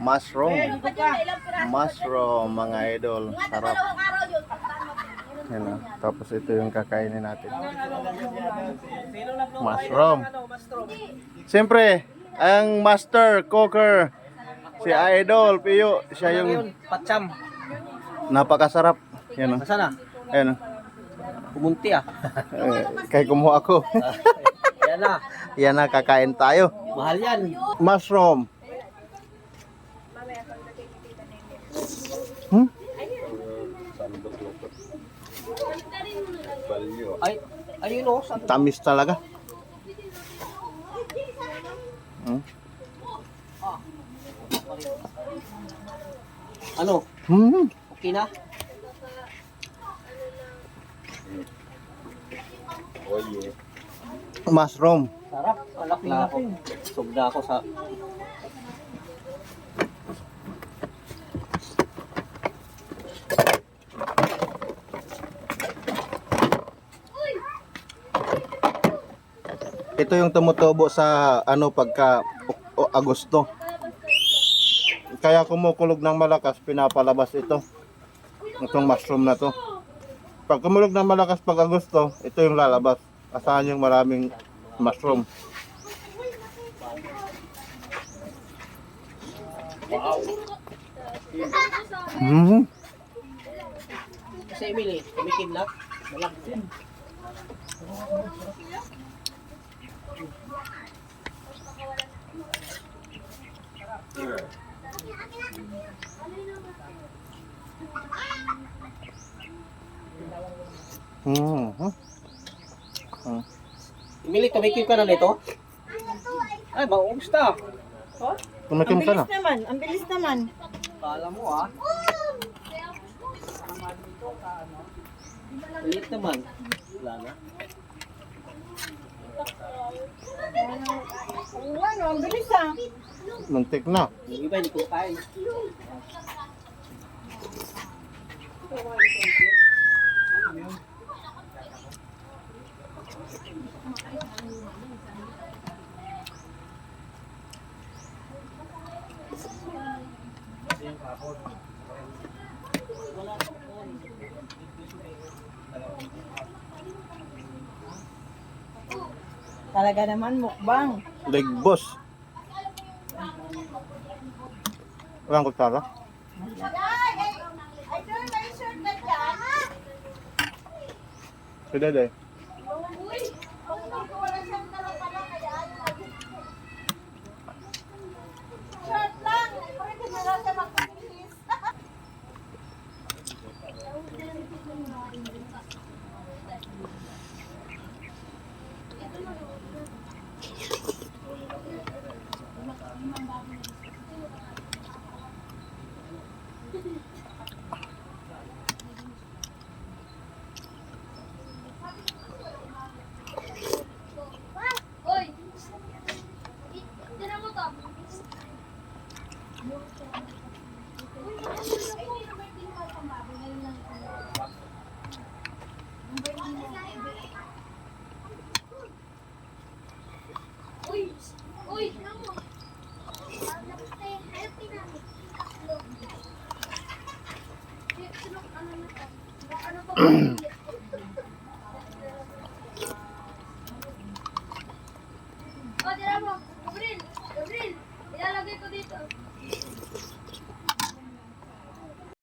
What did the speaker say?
Mushroom. Mushroom, mga idol. Sarap. Yan o. Tapos ito yung kakainin natin. Mushroom. Siyempre, ang master cooker, si Idol Pio, siya yung Pacham. napakasarap. Yan o. Nasaan na? Yan o. Pumunti ah. Kaya kumuha ako. Yan na. Yan na, kakain tayo. Mahal yan. Mushroom. Hmm? Ay, ayun o. Tamis talaga. Hmm? Ano? Hmm. Okay na? Mushroom. Sarap. Alak na ako. Sugda ako sa... Ito yung tumutubo sa ano pagka Agosto. Kaya kumukulog ng malakas, pinapalabas ito. Itong mushroom na to. Pag kumulog ng malakas pag Agosto, ito yung lalabas. Asahan yung maraming mushroom. Mm. Sa Emily, tumikim na. Malaki. Emily, tumikim ka na nito? Ay, maubos na. Oh? Tumikim ka na. Ang bilis naman. Kala mo ah. Liit naman. Wala na. Ano, ang bilis ah. Muntik na. Yung iba, hindi ko kain. Talaga naman mukbang. Ligbos. Walang kutsara. Si Dede.